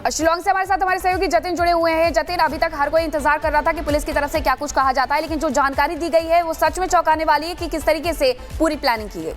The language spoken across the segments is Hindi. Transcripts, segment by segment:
शिलांग से हमारे साथ हमारे सहयोगी जतिन जुड़े हुए हैं। जतिन, अभी तक हर कोई इंतजार कर रहा था कि पुलिस की तरफ से क्या कुछ कहा जाता है, लेकिन जो जानकारी दी गई है वो सच में चौंकाने वाली है कि किस तरीके से पूरी प्लानिंग की गई।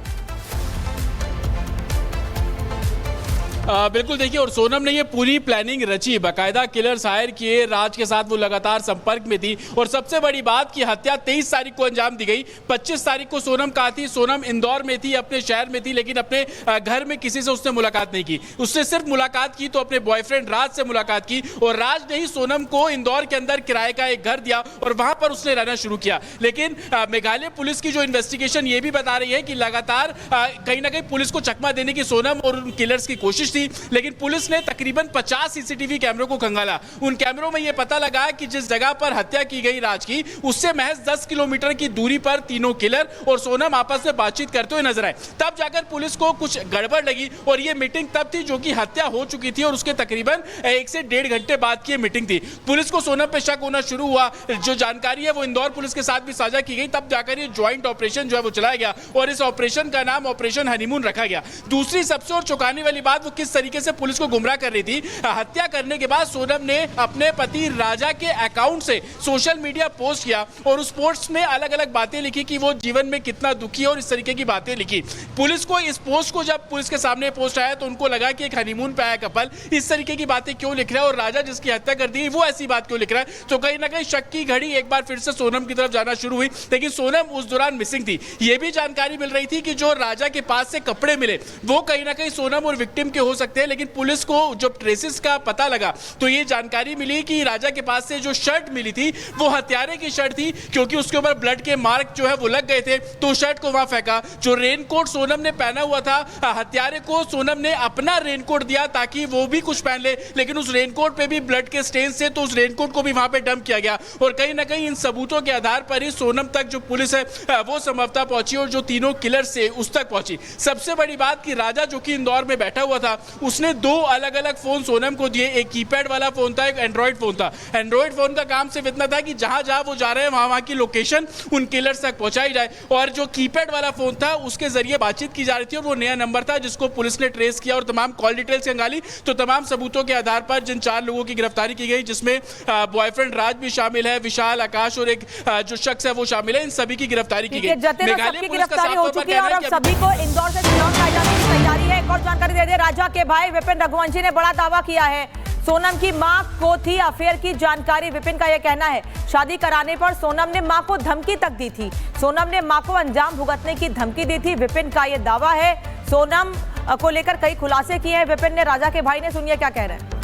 बिल्कुल, देखिए, और सोनम ने ये पूरी प्लानिंग रची, बाकायदा किलर्स हायर किए, राज के साथ वो लगातार संपर्क में थी। और सबसे बड़ी बात कि हत्या 23 तारीख को अंजाम दी गई। 25 तारीख को सोनम कहाँ थी? सोनम इंदौर में थी, अपने शहर में थी, लेकिन अपने घर में किसी से उसने मुलाकात नहीं की। उससे सिर्फ मुलाकात की तो अपने बॉयफ्रेंड राज से मुलाकात की, और राज ने ही सोनम को इंदौर के अंदर किराए का एक घर दिया और वहां पर उसने रहना शुरू किया। लेकिन मेघालय पुलिस की जो इन्वेस्टिगेशन ये भी बता रही है कि लगातार कहीं ना कहीं पुलिस को चकमा देने की सोनम और उन किलर्स की कोशिश, लेकिन पुलिस ने तकरीबन 50 सीसीटीवी कैमरों को खंगाला। उन कैमरों में यह पता लगा कि जिस जगह पर हत्या की गई राज की, उससे महज 10 किलोमीटर की दूरी पर तीनों किलर और सोनम आपस में बातचीत करते हुए नजर आए। तब जाकर पुलिस को कुछ गड़बड़ लगी, और यह मीटिंग तब थी जो कि हत्या हो चुकी थी, और उसके तकरीबन 1 से 1.5 घंटे बाद की मीटिंग थी। पुलिस को सोनम पे शक होना शुरू हुआ। जो जानकारी है वो इंदौर पुलिस के साथ भी साझा की गई। तब जाकर ये ज्वाइंट ऑपरेशन जो है वो चलाया गया, और इस ऑपरेशन का नाम ऑपरेशन हनीमून रखा गया। दूसरी सबसे और चौंकाने वाली बात, वो किस तरीके से पुलिस को गुमराह कर रही थी। हत्या करने के बाद सोनम ने अपने पति राजा के अकाउंट से सोशल मीडिया पोस्ट किया, और उस पोस्ट में अलग अलग बातें लिखी कि वो जीवन में कितना दुखी है, और इस तरीके की बातें लिखी। पुलिस को इस पोस्ट को जब पुलिस के सामने पोस्ट आया तो उनको लगा कि एक हनीमून पे आया कपल इस तरीके की बातें क्यों लिख रहा है, और राजा जिसकी हत्या कर दी वो ऐसी बात क्यों लिख रहा है। तो कहीं ना कहीं शक की घड़ी एक बार फिर से सोनम की तरफ जाना शुरू हुई, लेकिन सोनम उस दौरान मिसिंग थी। यह भी जानकारी मिल रही थी कि जो राजा के पास से कपड़े मिले वो कहीं ना कहीं सोनम और विक्टिम के हो सकते हैं, लेकिन पुलिस को जब ट्रेसेस का पता लगा तो ये जानकारी मिली कि राजा के पास से जो शर्ट मिली थी वो हत्यारे की शर्ट थी, क्योंकि उसके ऊपर ब्लड के मार्क जो है वो लग गए थे। तो शर्ट को वहां फेंका। जो रेनकोट सोनम ने पहना हुआ था, हत्यारे को सोनम ने अपना रेनकोट दिया ताकि वो भी कुछ पहन ले, लेकिन उस रेनकोट पे भी ब्लड के स्टेन से, तो उस रेनकोट को भी वहां पे डंप किया गया। और कहीं ना कहीं इन सबूतों के आधार पर ही सोनम तक जो पुलिस है वो संभवतः पहुंची, और जो तीनों किलर से उस तक पहुंची। सबसे बड़ी बात कि राजा जो कि इंदौर में बैठा हुआ था, उसने 2 अलग अलग फोन सोनम को दिए। एक कीपैड वाला फोन था, एक एंड्रॉइड फोन था। एंड्रॉइड फोन का काम सिर्फ इतना था कि जहां जहां वो जा रहे हैं वहां की लोकेशन उन किलर्स तक पहुंचाई जाए, और जो कीपैड वाला फोन था उसके जरिए बातचीत की जा रही थी, और वो नया नंबर था जिसको पुलिस ने ट्रेस किया और तमाम कॉल डिटेल्स खंगाली। तो तमाम सबूतों के आधार पर जिन 4 लोगों की गिरफ्तारी की गई, जिसमें बॉयफ्रेंड राज भी शामिल है, विशाल, आकाश और एक जो शख्स है वो शामिल है, इन सभी की गिरफ्तारी की गई। मेघालय गिरफ्तारी हो चुकी है और अब सभी को इंदौर से शिलांग लाए जाने की तैयारी है। एक और जानकारी दे दे, राजा के भाई विपिन रघुवंशी ने बड़ा दावा किया है सोनम की मां को थी अफेयर की जानकारी। विपिन का यह कहना है शादी कराने पर सोनम ने मां को धमकी तक दी थी। सोनम ने मां को अंजाम भुगतने की धमकी दी थी। विपिन का यह दावा है। सोनम को लेकर कई खुलासे किए हैं विपिन ने। राजा के भाई ने, सुनिए क्या कह रहे हैं।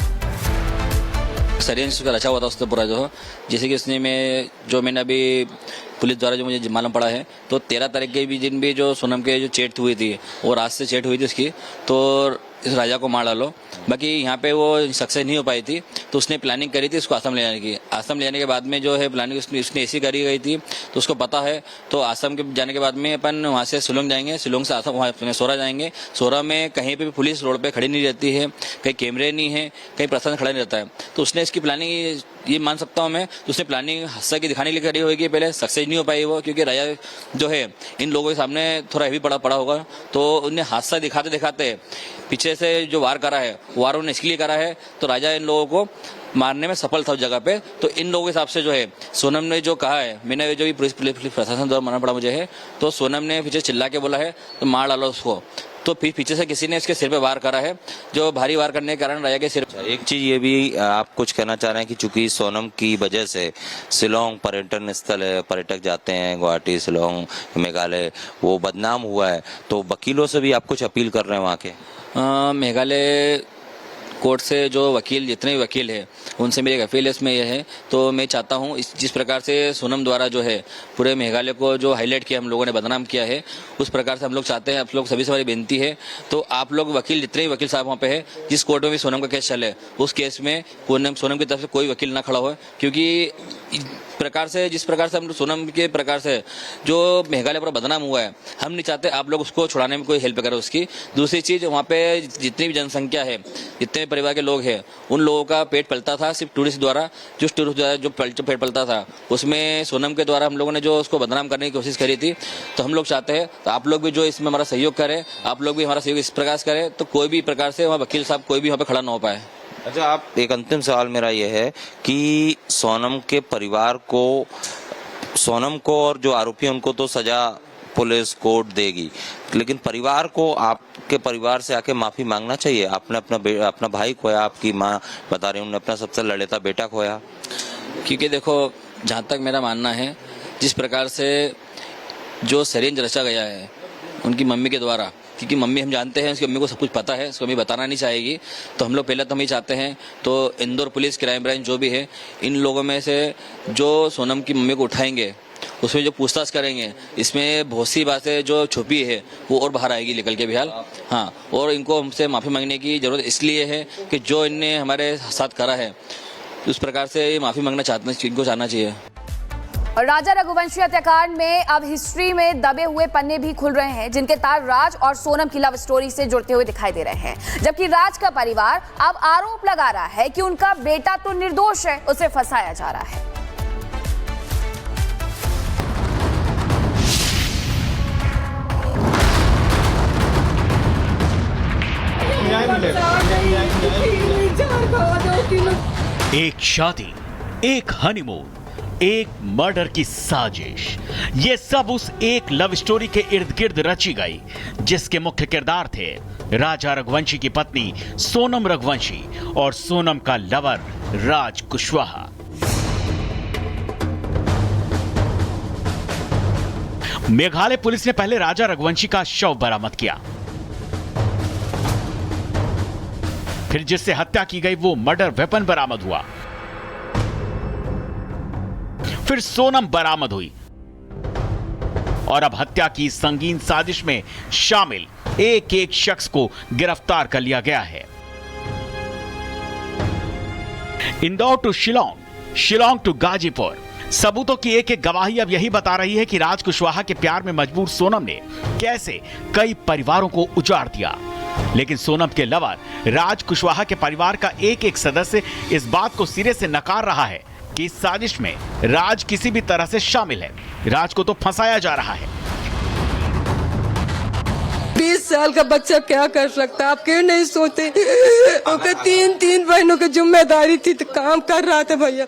षड्यंत्र रचा हुआ था उसने पूरा, जो जैसे कि उसने मैंने अभी पुलिस द्वारा जो मुझे मालूम पड़ा है, तो 13 तारीख के भी दिन भी जो सोनम के जो चेट हुई थी, वो रात से चेट हुई थी उसकी, तो इस राजा को मार डालो। बाकी यहाँ पे वो सक्सेस नहीं हो पाई थी, तो उसने प्लानिंग करी थी इसको आसाम ले जाने की। आसाम ले जाने के बाद में जो है प्लानिंग उसने ऐसी करी गई थी, तो उसको पता है। तो आसाम के जाने के बाद में अपन वहाँ से शिलोंग जाएंगे, शिलोंग से आसाम वहाँ सोरा जाएंगे। सोरा में कहीं पे भी पुलिस रोड पे खड़ी नहीं रहती है, कहीं कैमरे नहीं है, कहीं प्रशासन खड़ा नहीं रहता है। तो उसने इसकी प्लानिंग, ये मान सकता हूँ मैं, तो उसने प्लानिंग हंसा की दिखाने के लिए करी होगी। पहले सक्सेस नहीं हो पाई वो, क्योंकि राजा जो है इन लोगों के सामने थोड़ा हैवी पड़ा होगा, तो उन्हें हादसा दिखाते दिखाते पीछे से जो वार करा है, वार उन्होंने इसके लिए करा है, तो राजा इन लोगों को मारने में सफल था उस जगह पे। तो इन लोगों के हिसाब से जो है सोनम ने जो कहा है, मैंने जो भी पुलिस प्रशासन द्वारा मानना पड़ा मुझे है, तो सोनम ने पीछे चिल्ला के बोला है तो मार डालो उसको। तो फिर पीछे से किसी ने इसके सिर पे वार करा है, जो भारी वार करने के कारण राजा के सिर। एक चीज ये भी आप कुछ कहना चाह रहे हैं कि चूंकि सोनम की वजह से शिलोंग पर्यटन स्थल है, पर्यटक जाते हैं गुवाहाटी, शिलोंग, मेघालय, वो बदनाम हुआ है, तो वकीलों से भी आप कुछ अपील कर रहे हैं वहाँ के? मेघालय कोर्ट से जो वकील, जितने भी वकील हैं, उनसे मेरी एक अपील इसमें यह है, तो मैं चाहता हूं जिस प्रकार से सोनम द्वारा जो है पूरे मेघालय को जो हाईलाइट किया, हम लोगों ने बदनाम किया है, उस प्रकार से हम लोग चाहते हैं। आप लोग सभी से हमारी बेनती है, तो आप लोग वकील, जितने भी वकील साहब वहाँ पे है, जिस कोर्ट में भी सोनम का केस चले, उस केस में सोनम की तरफ से कोई वकील ना खड़ा हो, क्योंकि प्रकार से जिस प्रकार से हम सोनम के प्रकार से जो मेघालय पर बदनाम हुआ है, हम नहीं चाहते आप लोग उसको छुड़ाने में कोई हेल्प करें उसकी। दूसरी चीज, वहाँ पे जितनी भी जनसंख्या है, जितने परिवार के लोग हैं, उन लोगों का पेट पलता था सिर्फ टूरिस्ट द्वारा। जो पेट पलता था, उसमें सोनम के द्वारा हम लोगों ने जो उसको बदनाम करने की कोशिश करी थी। तो हम लोग चाहते हैं तो आप लोग भी जो इसमें हमारा सहयोग करें, आप लोग भी हमारा सहयोग इस प्रकार से करें, तो कोई भी प्रकार से वहाँ वकील साहब कोई भी वहाँ पे खड़ा ना हो पाए। अच्छा, आप एक अंतिम सवाल मेरा ये है कि सोनम के परिवार को, सोनम को और जो आरोपी हैं उनको तो सजा पुलिस कोर्ट देगी, लेकिन परिवार को, आपके परिवार से आके माफी मांगना चाहिए। आपने अपना भाई खोया, आपकी माँ बता रही उन्होंने अपना सबसे लड़ेता बेटा खोया। क्योंकि देखो, जहाँ तक मेरा मानना है, जिस प्रकार से जो षड्यंत्र रचा गया है उनकी मम्मी के द्वारा, क्योंकि मम्मी हम जानते हैं, उसकी मम्मी को सब कुछ पता है, उसको मम्मी बताना नहीं चाहेगी, तो हम लोग पहले तो हम ही चाहते हैं तो इंदौर पुलिस, क्राइम ब्रांच जो भी है, इन लोगों में से जो सोनम की मम्मी को उठाएंगे, उसमें जो पूछताछ करेंगे, इसमें बहुत सी बातें जो छुपी है वो और बाहर आएगी निकल के बिहार। हाँ, और इनको हमसे माफ़ी मांगने की ज़रूरत इसलिए है कि जो इनने हमारे साथ करा है, उस प्रकार से ये माफ़ी मांगना इनको चाहना चाहिए। राजा रघुवंशी हत्याकांड में अब हिस्ट्री में दबे हुए पन्ने भी खुल रहे हैं, जिनके तार राज और सोनम की लव स्टोरी से जुड़ते हुए दिखाई दे रहे हैं। जबकि राज का परिवार अब आरोप लगा रहा है कि उनका बेटा तो निर्दोष है, उसे फंसाया जा रहा है। एक शादी, एक हनीमून, एक मर्डर की साजिश, ये सब उस एक लव स्टोरी के इर्द गिर्द रची गई, जिसके मुख्य किरदार थे राजा रघुवंशी की पत्नी सोनम रघुवंशी और सोनम का लवर राज कुशवाहा। मेघालय पुलिस ने पहले राजा रघुवंशी का शव बरामद किया, फिर जिससे हत्या की गई वो मर्डर वेपन बरामद हुआ, फिर सोनम बरामद हुई और अब हत्या की संगीन साजिश में शामिल एक एक शख्स को गिरफ्तार कर लिया गया है। इंदौर टू शिलोंग, शिलोंग टू गाजीपुर, सबूतों की एक एक गवाही अब यही बता रही है कि राज कुशवाहा के प्यार में मजबूर सोनम ने कैसे कई परिवारों को उजाड़ दिया। लेकिन सोनम के लवर राज कुशवाहा के परिवार का एक एक सदस्य इस बात को सिरे से नकार रहा है कि इस साजिश में राज किसी भी तरह से शामिल है। राज को तो फंसाया जा रहा है। 20 साल का बच्चा क्या कर सकता है? आप क्यों नहीं सोचते? ओके, तीन बहनों की जिम्मेदारी थी तो काम कर रहा था भैया।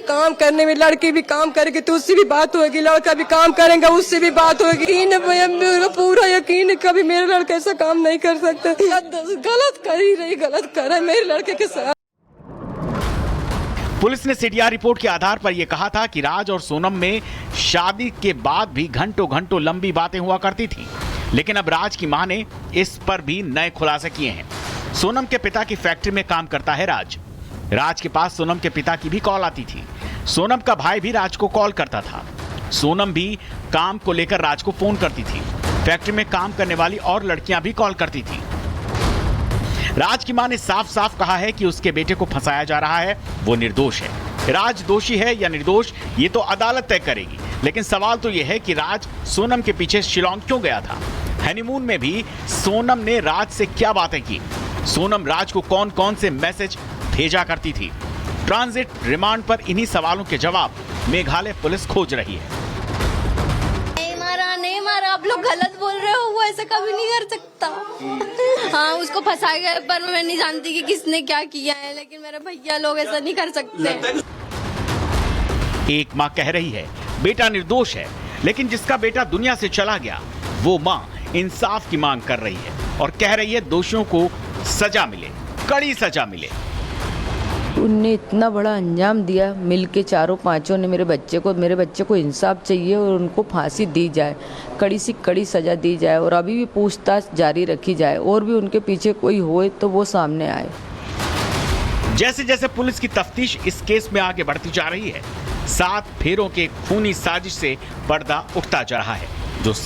काम करने में लड़की भी काम करेगी तो उससे भी बात होगी, लड़का भी काम करेगा उससे भी बात होगी। भैया मेरा पूरा यकीन है कभी मेरा लड़का ऐसा काम नहीं कर सकता। गलत कर ही रही, गलत कर रहा है मेरे लड़के के साथ। पुलिस ने सीडीआर रिपोर्ट के आधार पर यह कहा था कि राज और सोनम में शादी के बाद भी घंटों घंटों लंबी बातें हुआ करती थी। लेकिन अब राज की मां ने इस पर भी नए खुलासे किए हैं। सोनम के पिता की फैक्ट्री में काम करता है राज। राज के पास सोनम के पिता की भी कॉल आती थी। सोनम का भाई भी राज को कॉल करता था। सोनम भी काम को लेकर राज को फोन करती थी। फैक्ट्री में काम करने वाली और लड़कियां भी कॉल करती थी। राज की मां ने साफ साफ कहा है कि उसके बेटे को फंसाया जा रहा है, वो निर्दोष है। राज दोषी है या निर्दोष ये तो अदालत तय करेगी, लेकिन सवाल तो यह है कि राज सोनम के पीछे शिलोंग क्यों गया था। हनीमून में भी सोनम ने राज से क्या बातें की, सोनम राज को कौन कौन से मैसेज भेजा करती थी। ट्रांजिट रिमांड पर इन्हीं सवालों के जवाब मेघालय पुलिस खोज रही है। नहीं मारा, आप लोग गलत बोल रहे हो, वो ऐसा कभी नहीं कर सकता। हाँ, उसको फंसा गया, पर मैं नहीं जानती कि किसने क्या किया है, लेकिन मेरे भैया लोग ऐसा नहीं कर सकते। एक मां कह रही है बेटा निर्दोष है, लेकिन जिसका बेटा दुनिया से चला गया वो मां इंसाफ की मांग कर रही है और कह रही है दोषियों को सजा मिले, कड़ी सजा मिले। उनने इतना बड़ा अंजाम दिया, मिलके चारों पांचों ने मेरे बच्चे को इंसाफ चाहिए और उनको फांसी दी जाए, कड़ी से कड़ी सजा दी जाए और अभी भी पूछताछ जारी रखी जाए और भी उनके पीछे कोई होए तो वो सामने आए। जैसे जैसे पुलिस की तफ्तीश इस केस में आगे बढ़ती जा रही है, 7 फेरों के खूनी साजिश से पर्दा उठता जा रहा है।